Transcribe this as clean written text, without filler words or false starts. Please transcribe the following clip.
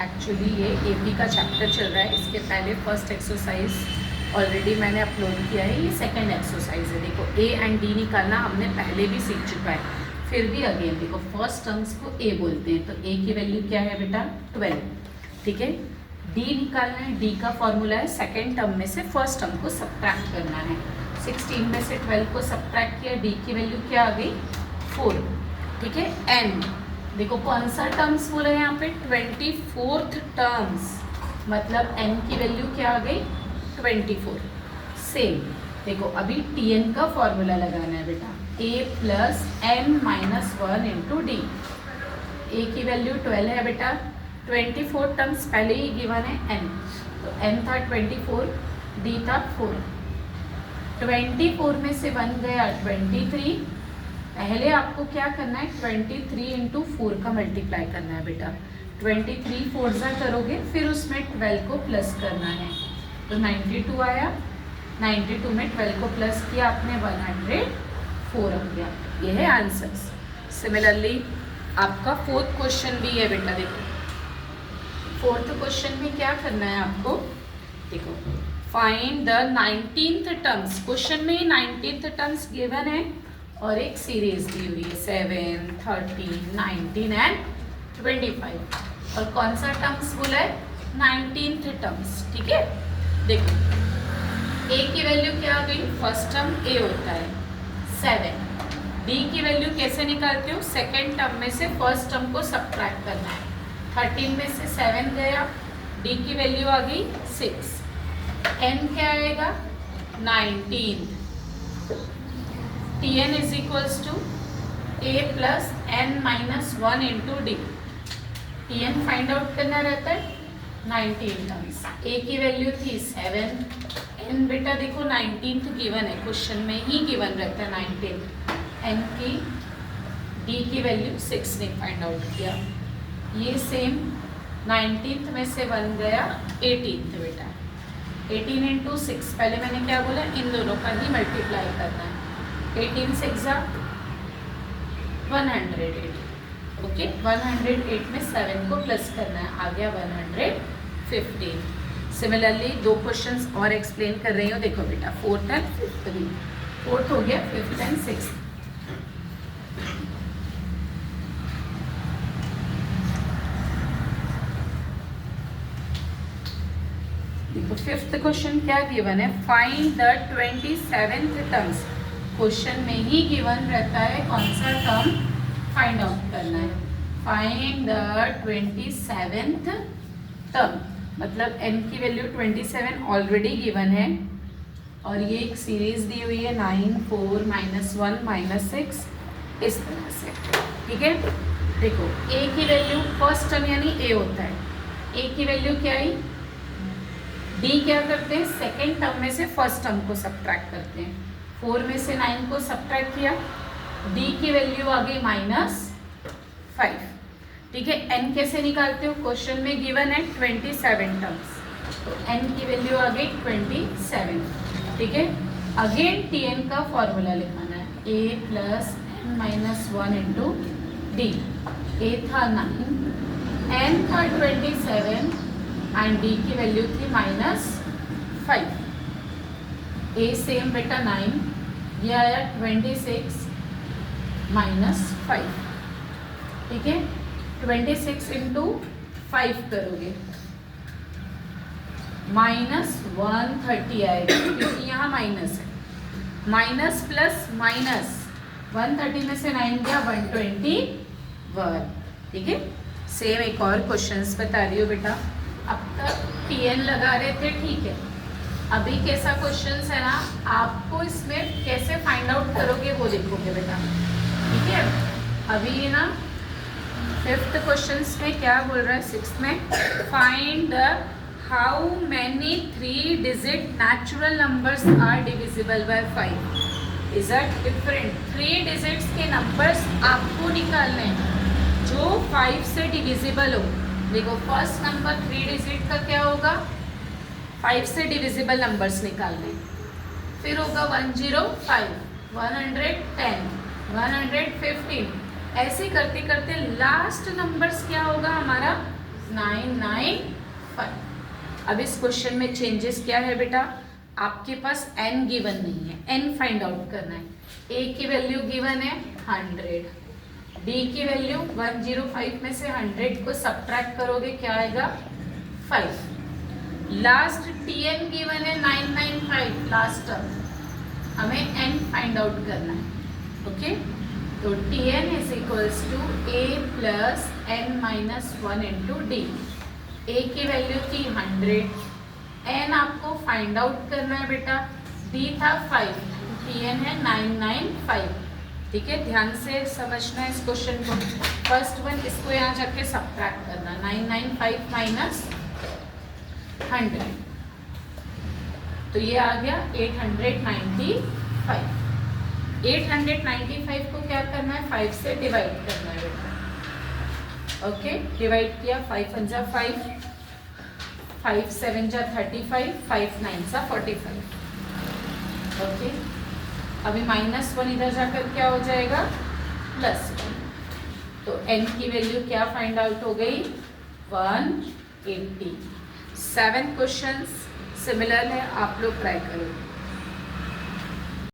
Actually ये AP का chapter चल रहा है, इसके पहले फर्स्ट एक्सरसाइज ऑलरेडी मैंने अपलोड किया है, ये सेकंड एक्सरसाइज है। देखो ए एंड डी निकालना हमने पहले भी सीख चुका है, फिर भी अगेन देखो फर्स्ट टर्म्स को ए बोलते हैं, तो ए की वैल्यू क्या है बेटा 12, ठीक है। डी निकालना है, डी का फॉर्मूला है सेकेंड टर्म में से फर्स्ट टर्म को सब्ट्रैक्ट करना है। 16 में से 12 को सब्ट्रैक्ट किया, डी की वैल्यू क्या आ गई 4, ठीक है। एन देखो कौन सा टर्म्स बोला है यहाँ पे 24th टर्म्स, मतलब एन की वैल्यू क्या आ गई 24। सेम देखो अभी टी एन का फॉर्मूला लगाना है बेटा, a plus n minus 1 into d. A की वैल्यू 12 है बेटा, 24 टर्म्स पहले ही गिवन है एन, तो एन था 24, डी था 4। 24 में से 1 गया 23, पहले आपको क्या करना है 23 इंटू 4 का मल्टीप्लाई करना है बेटा। 23 4 ज़ा करोगे, फिर उसमें 12 को प्लस करना है, तो 92 आया। 92 में 12 को प्लस किया आपने 104 आ गया, ये है आंसर्स। सिमिलरली आपका फोर्थ क्वेश्चन भी है बेटा, देखो फोर्थ क्वेश्चन में क्या करना है आपको, देखो find the 19th terms. Question में 19th टर्म्स गिवन है और एक सीरीज दी हुई है 7, 13, 19 एंड 25, और कौन सा टर्म्स बोला है 19th टर्म्स, ठीक है। देखो ए की वैल्यू क्या आ गई, फर्स्ट टर्म ए होता है 7, डी की वैल्यू कैसे निकालते हो, सेकेंड टर्म में से फर्स्ट टर्म को सब्ट्रैक्ट करना है। 13 में से 7 गया, डी की वैल्यू आ गई 6, एन क्या आएगा 19। T n is equals to a plus n minus 1 into d. T n find out करना रहता है 19 टर्म्स, ए की वैल्यू थी 7, एन बेटा देखो 19th गिवन है, क्वेश्चन में ही गिवन रहता है 19, एन की डी की वैल्यू 6 ने फाइंड आउट किया। ये सेम 19th में से 1 गया 18th बेटा, 18 इंटू 6, पहले मैंने क्या बोला इन दोनों का ही मल्टीप्लाई करना है। 18 6 108, ओके 108 में 7 को प्लस करना है, आ गया 115। सिमिलरली दो क्वेश्चंस और एक्सप्लेन कर रही हूँ, देखो बेटा फोर्थ एंड फिफ्थ भी, फोर्थ हो गया, फिफ्थ एंड सिक्स्थ। देखो फिफ्थ क्वेश्चन क्या गिवन है, find the 27th terms. Question में ही गिवन रहता है कौन सा टर्म फाइंड आउट करना है। फाइंड द 27th टर्म, मतलब n की वैल्यू 27 ऑलरेडी गिवन है, और ये एक सीरीज दी हुई है 9, 4, -1, -6 इस तरह से, ठीक है। देखो a की वैल्यू फर्स्ट टर्म यानी a होता है, a की वैल्यू क्या आई, d क्या करते हैं सेकेंड टर्म में से फर्स्ट टर्म को सब्ट्रैक्ट करते हैं। 4 में से 9 को सब्ट्रैक्ट किया, d की वैल्यू आ गई -5, ठीक है। n कैसे निकालते हो, क्वेश्चन में गिवन है 27 टर्म्स, तो n की वैल्यू आ गई 27, ठीक है। अगेन टी एन का फॉर्मूला लिखाना है, a plus n minus 1 into d. a था 9, n था 27 एंड d की वैल्यू थी -5। a सेम बेटा 9, ये आया 26 -5, ठीक है। 26 इंटू 5 करोगे -130 आएगा, क्योंकि यहाँ माइनस है, माइनस प्लस माइनस 130 में से 9 गया 121, ठीक है। सेम एक और क्वेश्चंस बता रही हो बेटा, अब तक टीएन लगा रहे थे, ठीक है। अभी कैसा क्वेश्चंस है ना, आपको इसमें कैसे फाइंड आउट करोगे वो देखोगे बेटा, ठीक है। अभी ना फिफ्थ क्वेश्चंस में क्या बोल रहा है, सिक्स्थ में find the how many 3 digit natural numbers are divisible by 5। Is a different 3 digits के नंबर्स आपको निकालने हैं जो 5 से डिविजिबल हो। देखो फर्स्ट नंबर 3 डिजिट का क्या होगा, 5 से डिविजिबल नंबर्स निकालने, फिर होगा 105, 110, 115, ऐसे करते करते लास्ट नंबर्स क्या होगा हमारा 9 995। अब इस क्वेश्चन में चेंजेस क्या है बेटा, आपके पास n गिवन नहीं है, n फाइंड आउट करना है। a की वैल्यू गिवन है 100, d की वैल्यू 105 में से 100 को सब्ट्रैक्ट करोगे क्या आएगा 5। लास्ट tn गिवन है 995, लास्ट टर्म, हमें n फाइंड आउट करना है। ओके, तो tn is equals to a plus n minus 1 into d. a की वैल्यू थी 100, n आपको फाइंड आउट करना है बेटा, d था 5, tn है 995। ठीक है, ध्यान से समझना है इस क्वेश्चन को। फर्स्ट वन, इसको यहाँ जाके सब्ट्रैक्ट करना, 995 माइनस 100, तो ये आ गया 895। 895 को क्या करना है, 5 से डिवाइड करना है बेटा। ओके, डिवाइड किया, 5 1 जा 5, 5 7 जा 35, 5 9 जा 45। ओके, अभी -1 इधर जाकर क्या हो जाएगा +1, तो n की वैल्यू क्या फाइंड आउट हो गई 180। 7 क्वेश्चंस सिमिलर है, आप लोग ट्राई करो।